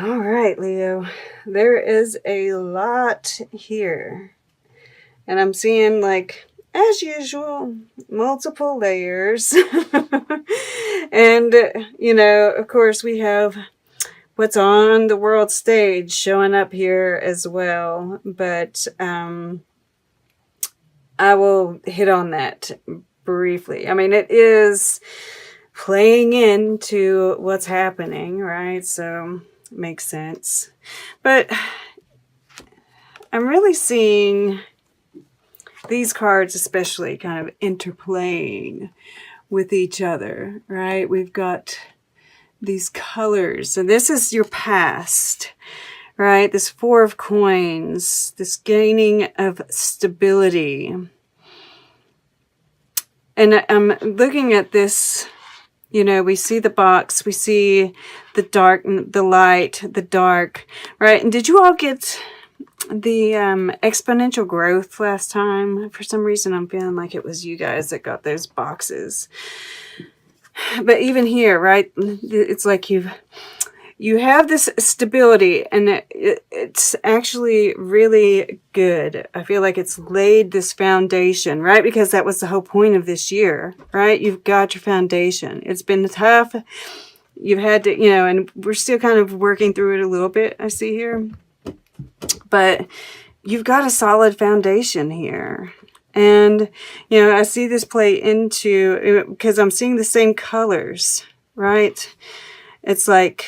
All right, Leo. There is a lot here. And I'm seeing, like, as usual, multiple layers. And, of course, we have what's on the world stage showing up here as well. But I will hit on that briefly. I mean, it is playing into what's happening, right? So makes sense. But I'm really seeing these cards especially kind of interplaying with each other, right? We've got these colors, and this is your past, right? This Four of Coins, this gaining of stability. And I'm looking at this, we see the box, we see the dark, the light, the dark, right? And did you all get the exponential growth last time? For some reason, I'm feeling like it was you guys that got those boxes. But even here, right, it's like you have this stability, and it's actually really good. I feel like it's laid this foundation, right? Because that was the whole point of this year, right? You've got your foundation. It's been tough. You've had to, and we're still kind of working through it a little bit, I see here. But you've got a solid foundation here. And, I see this play into, because I'm seeing the same colors, right? It's like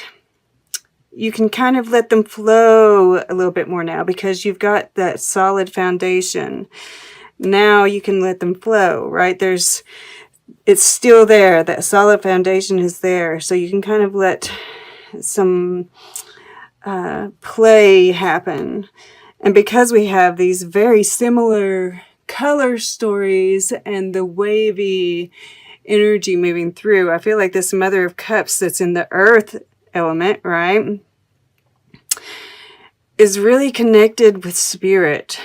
you can kind of let them flow a little bit more now because you've got that solid foundation. Now you can let them flow, right? It's still there. That solid foundation is there. So you can kind of let some play happen. And because we have these very similar color stories and the wavy energy moving through, I feel like this Mother of Cups that's in the earth element, right, is really connected with spirit,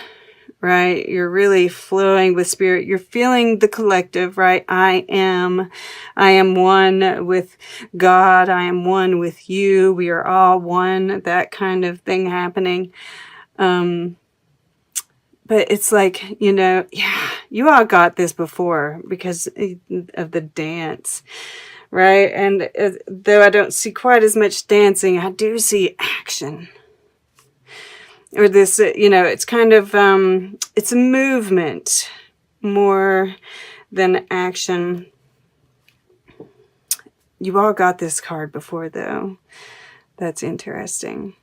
right? You're really flowing with spirit. You're feeling the collective, right? I am one with God. I am one with you. We are all one, that kind of thing happening. But it's like, you all got this before because of the dance, right? And though I don't see quite as much dancing, I do see action. Or this, it's kind of, it's a movement more than action. You all got this card before, though. That's interesting.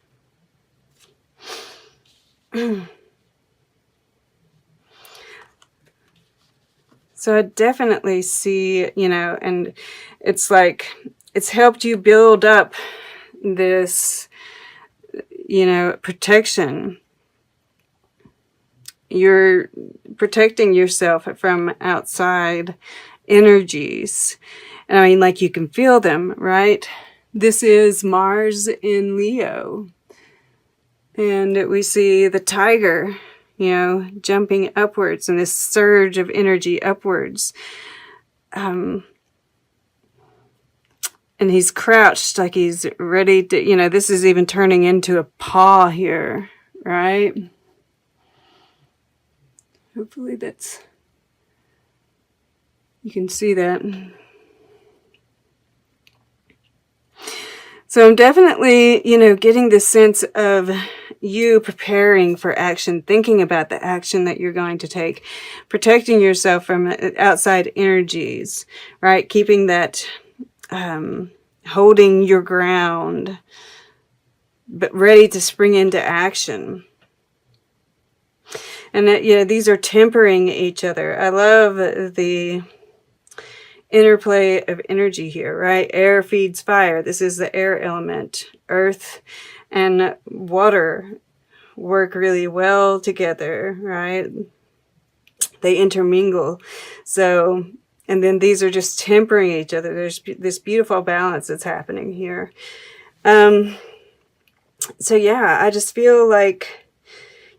So I definitely see, and it's like, it's helped you build up this, protection. You're protecting yourself from outside energies. And I mean, like, you can feel them, right? This is Mars in Leo. And we see the tiger, jumping upwards and this surge of energy upwards. And he's crouched like he's ready to, this is even turning into a paw here, right? Hopefully you can see that. So I'm definitely, getting the sense of you preparing for action, thinking about the action that you're going to take, protecting yourself from outside energies, right? Keeping that, holding your ground, but ready to spring into action. And that, these are tempering each other. I love the interplay of energy here, right? Air feeds fire. This is the air element. Earth and water work really well together, right? They intermingle. So, and then these are just tempering each other. There's this beautiful balance that's happening here. So yeah, I just feel like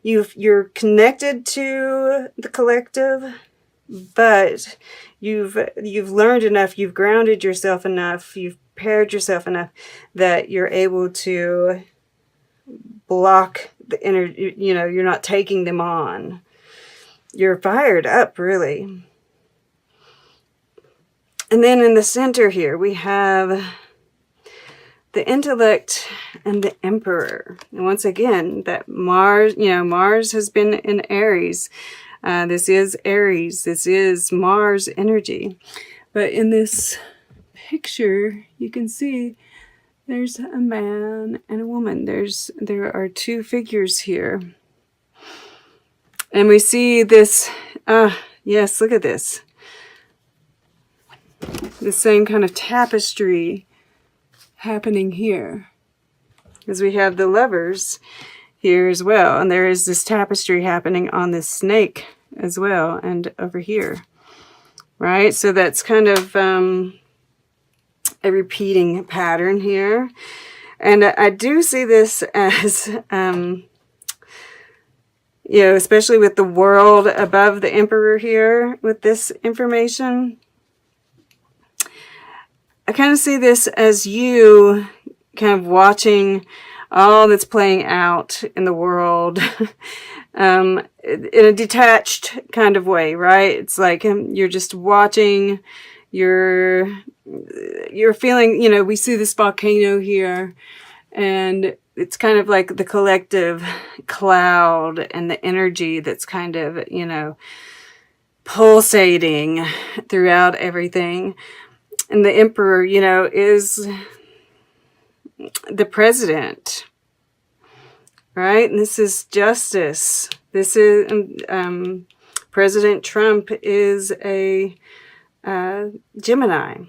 you're connected to the collective, but you've learned enough, you've grounded yourself enough, you've prepared yourself enough that you're able to block the energy, you know, you're not taking them on. You're fired up, really. And then in the center here, we have the intellect and the emperor. And once again, that Mars, you know, Mars has been in Aries. This is Aries. This is Mars energy. But in this picture, you can see there's a man and a woman. There are two figures here. And we see this, yes, look at this. The same kind of tapestry happening here. Because we have the lovers here as well. And there is this tapestry happening on this snake as well. And over here. Right? So that's kind of a repeating pattern here. And I do see this as, you know, especially with the world above the emperor here with this information. I kind of see this as you kind of watching all that's playing out in the world in a detached kind of way, right? It's like you're just watching, you're feeling, you know, we see this volcano here, and it's kind of like the collective cloud and the energy that's kind of, you know, pulsating throughout everything. And the emperor, you know, is the president, right? And this is justice. This is President Trump is a Gemini.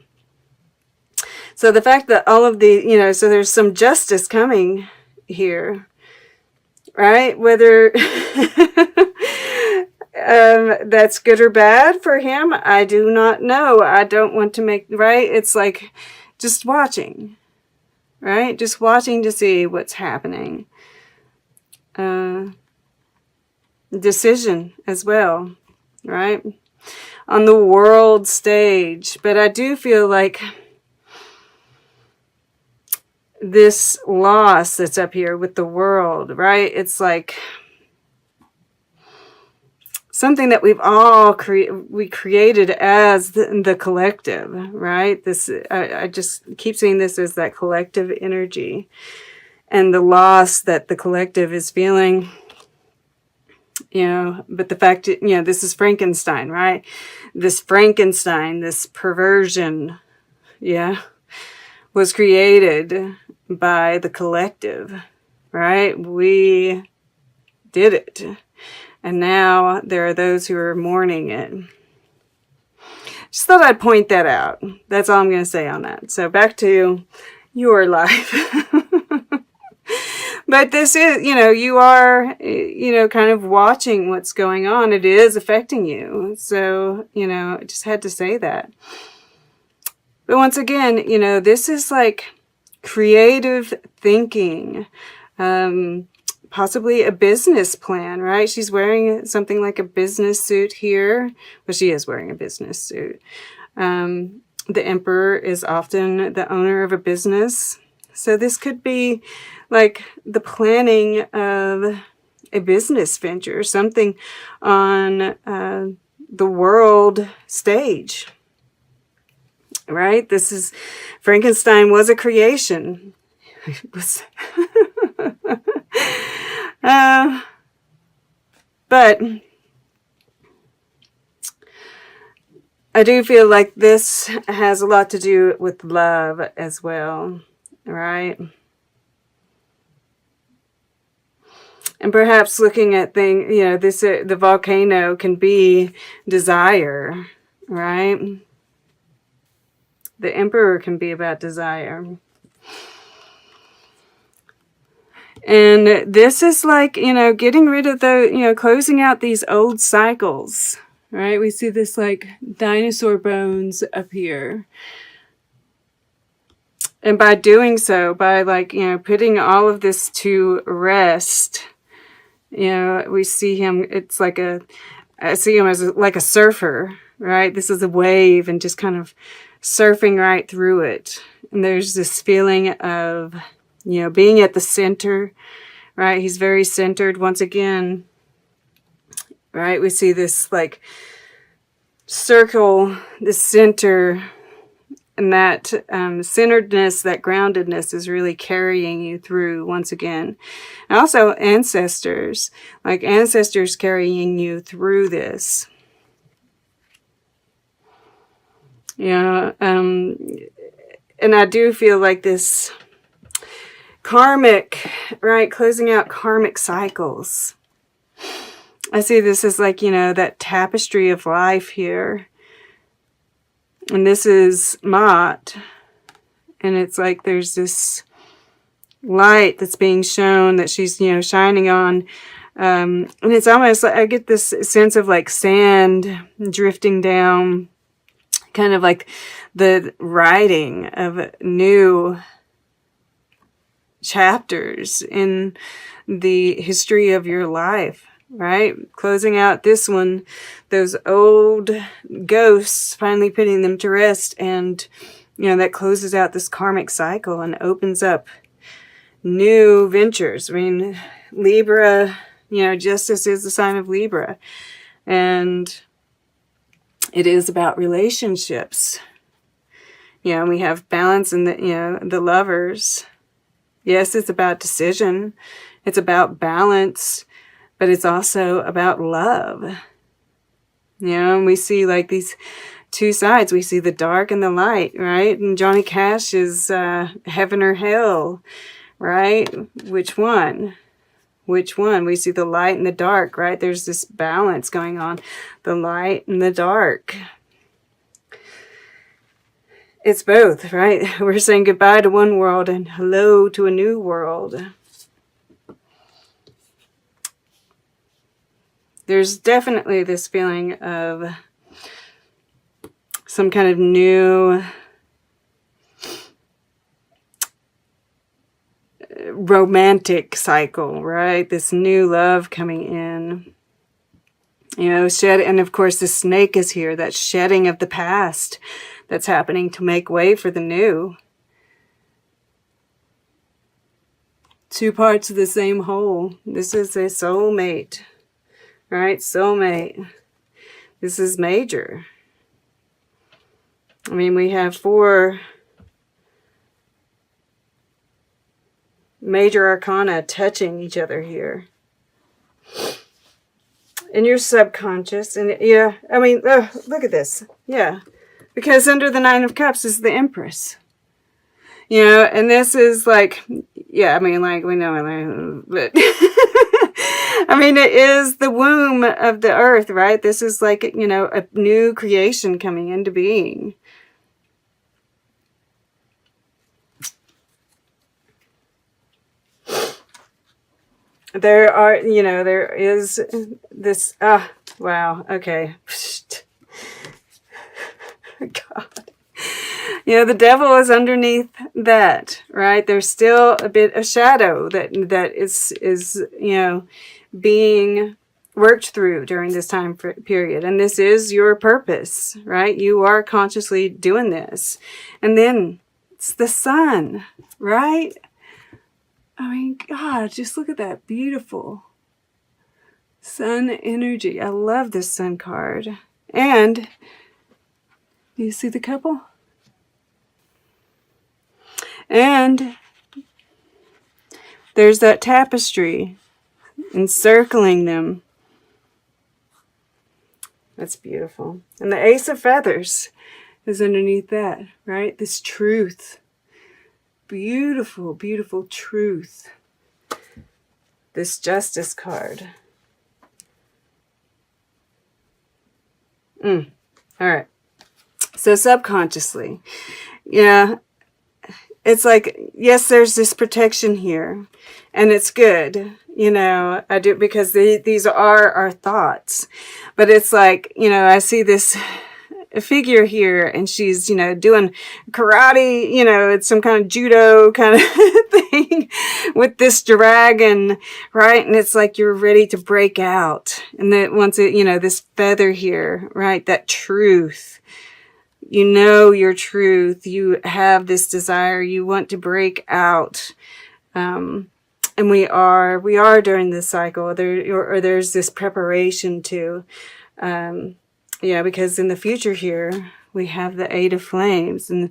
So the fact that all of the, you know, so there's some justice coming here, right? Whether that's good or bad for him, I do not know. I don't want to make, right? It's like just watching, right? Just watching to see what's happening. Decision as well, right? On the world stage. But I do feel like this loss that's up here with the world, right? It's like something that we've all created as the collective, right? This I just keep seeing this as that collective energy and the loss that the collective is feeling, you know. But the fact, you know, this is Frankenstein, right? This Frankenstein, this perversion, yeah, was created by the collective, right? We did it. And now there are those who are mourning it. Just thought I'd point that out. That's all I'm going to say on that. So back to your life. But this is, you know, you are, you know, kind of watching what's going on. It is affecting you. So, you know, I just had to say that. But once again, you know, this is like creative thinking. Possibly a business plan, right? She's wearing something like a business suit here. Well, she is wearing a business suit. The emperor is often the owner of a business. So this could be like the planning of a business venture, something on the world stage, right? This is, Frankenstein was a creation. It was but I do feel like this has a lot to do with love as well, right? And perhaps looking at things, you know, this the volcano can be desire, right? The emperor can be about desire. And this is like, you know, getting rid of the, you know, closing out these old cycles, right? We see this like dinosaur bones up here. And by doing so, by like, you know, putting all of this to rest, you know, we see him, it's like I see him as like a surfer, right? This is a wave and just kind of surfing right through it. And there's this feeling of You know, being at the center, right? He's very centered once again, right? We see this like circle, the center, and that centeredness, that groundedness is really carrying you through once again. And also ancestors, like ancestors carrying you through this. Yeah, and I do feel like this karmic, right, closing out karmic cycles. I see this as like, you know, that tapestry of life here. And this is Ma'at. And it's like there's this light that's being shown that she's, you know, shining on. And it's almost like I get this sense of like sand drifting down, kind of like the writing of new chapters in the history of your life, right? Closing out this one, those old ghosts, finally putting them to rest. And, you know, that closes out this karmic cycle and opens up new ventures. I mean, Libra, you know, justice is the sign of Libra. And it is about relationships. You know, we have balance in the, you know, the lovers. Yes, it's about decision. It's about balance, but it's also about love. You know, and we see like these two sides. We see the dark and the light, right? And Johnny Cash is heaven or hell, right? Which one? Which one? We see the light and the dark, right? There's this balance going on. The light and the dark. It's both, right? We're saying goodbye to one world and hello to a new world. There's definitely this feeling of some kind of new romantic cycle, right? This new love coming in. You know, and of course the snake is here, that shedding of the past that's happening to make way for the new. Two parts of the same whole. This is a soulmate, right? Soulmate. This is major. I mean, we have 4 major arcana touching each other here. In your subconscious. And yeah, I mean, look at this. Yeah. Because under the 9 of Cups is the Empress. You know, and this is like, yeah, I mean, like, we know, but I mean, it is the womb of the earth, right? This is like, you know, a new creation coming into being. There are, you know, there is this, wow, okay. God. You know, the devil is underneath that, right? There's still a bit of shadow that is, you know, being worked through during this time period. And this is your purpose, right? You are consciously doing this. And then it's the sun, right? I mean, God, just look at that beautiful sun energy. I love this sun card. And do you see the couple? And there's that tapestry encircling them. That's beautiful. And the Ace of Feathers is underneath that, right? This truth. Beautiful, beautiful truth. This Justice card. All right. So subconsciously, yeah, it's like, yes, there's this protection here, and it's good. You know, I do, because these are our thoughts. But it's like, you know, I see this figure here, and she's, you know, doing karate, you know, it's some kind of judo kind of thing with this dragon, right? And it's like you're ready to break out. And then once it, you know, this feather here, right? That truth. You know your truth. You have this desire. You want to break out And we are during this cycle. There's this preparation to, because in the future here, we have the Eight of Flames. And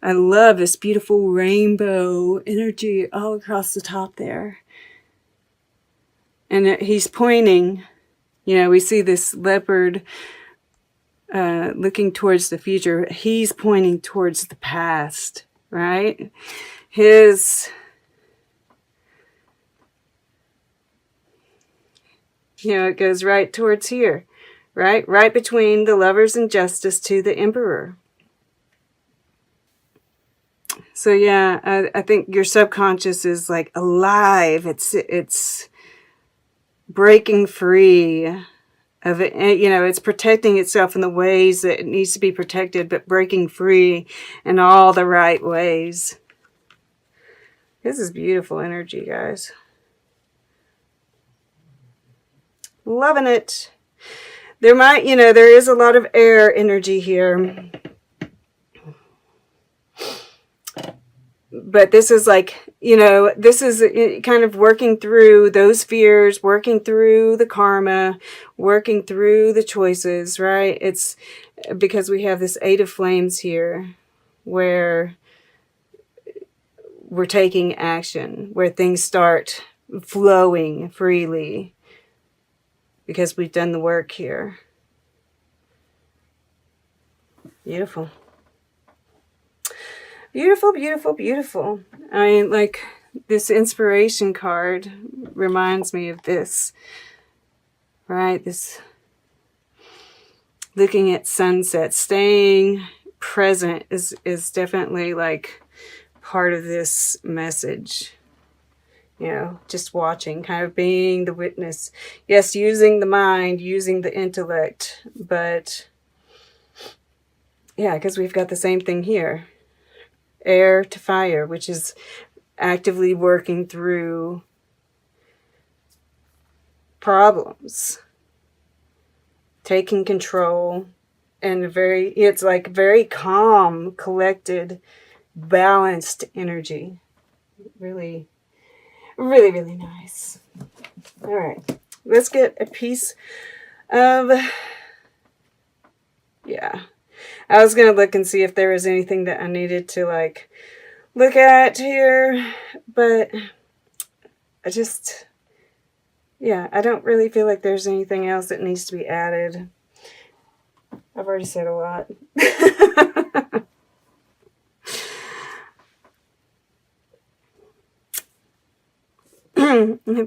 I love this beautiful rainbow energy all across the top there. And he's pointing, we see this leopard looking towards the future. He's pointing towards the past, right? It goes right towards here, right? Right between the Lovers and Justice to the Emperor. So yeah, I think your subconscious is like alive. It's breaking free of it. It's protecting itself in the ways that it needs to be protected, but breaking free in all the right ways. This is beautiful energy, guys. Loving it. There is a lot of air energy here. But this is this is kind of working through those fears, working through the karma, working through the choices, right? It's because we have this Eight of Flames here where we're taking action, where things start flowing freely because we've done the work here. Beautiful. Beautiful, beautiful, beautiful. I mean, like, this inspiration card reminds me of this, right? This looking at sunset, staying present is definitely like part of this message. Just watching, kind of being the witness. Yes, using the mind, using the intellect, but yeah, because we've got the same thing here. Air to fire, which is actively working through problems, taking control, and it's like very calm, collected, balanced energy. Really, really, really nice. All right, let's get a piece of, yeah. I was going to look and see if there was anything that I needed to look at here, but I don't really feel like there's anything else that needs to be added. I've already said a lot.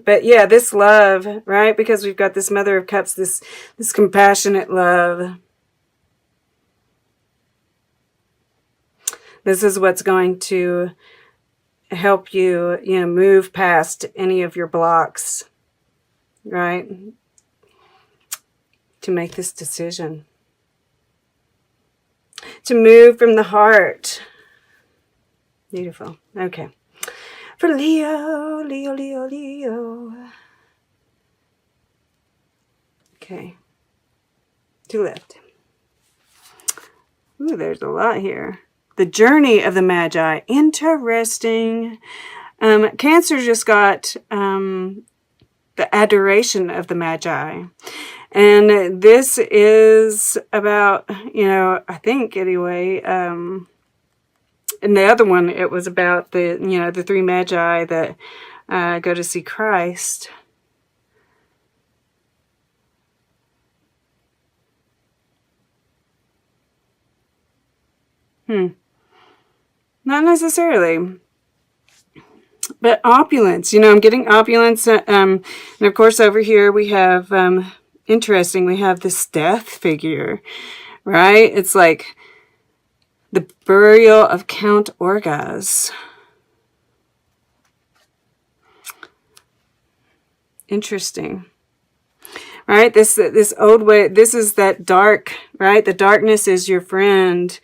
But yeah, this love, right? Because we've got this Mother of Cups, this compassionate love. This is what's going to help you, move past any of your blocks, right? To make this decision. To move from the heart. Beautiful. Okay. For Leo, Leo, Leo, Leo. Okay. To left. Ooh, there's a lot here. The journey of the Magi. Interesting. Cancer just got the adoration of the Magi. And this is about, I think anyway, in the other one, it was about the three Magi that go to see Christ. Not necessarily. But opulence, I'm getting opulence. And of course over here we have, interesting, we have this death figure, right? It's like the burial of Count Orgaz. Interesting. Right? This old way, this is that dark, right? The darkness is your friend.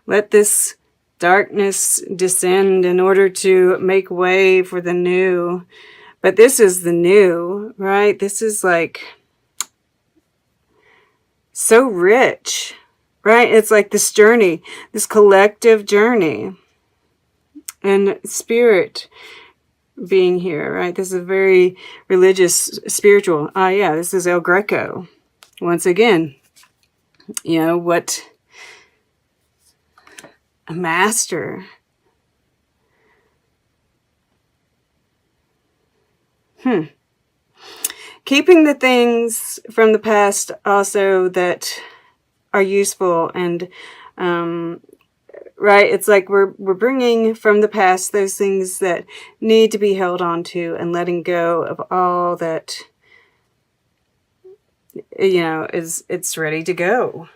Let this darkness descend in order to make way for the new. But this is the new, right? This is like so rich, right? It's like this journey, this collective journey. And spirit being here, right? This is very religious, spiritual. Yeah, this is El Greco. Once again, you know, what a master. Keeping the things from the past also that are useful and, right? It's like we're bringing from the past those things that need to be held on to and letting go of all that, you know, it's ready to go.